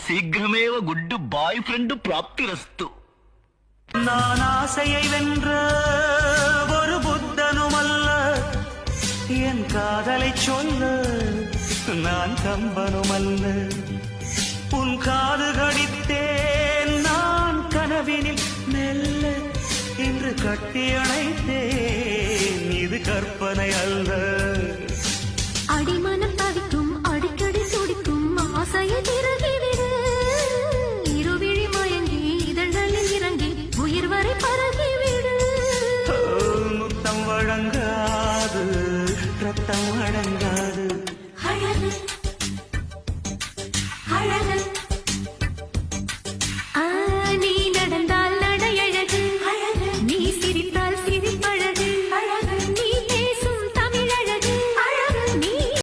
சீக்கிரமேவ good பாய் friend பிராப்திரஸ்து. நான் ஆசையை வென்ற ஒரு புத்தனும் அல்ல, என் காதலை சொல்ல நான் கம்பனும் அல்ல. உன் காது கடித்தேன் நான் கனவினில் மெல்ல, இன்று கட்டி அணைத்தேன் இது கற்பனை அல்ல.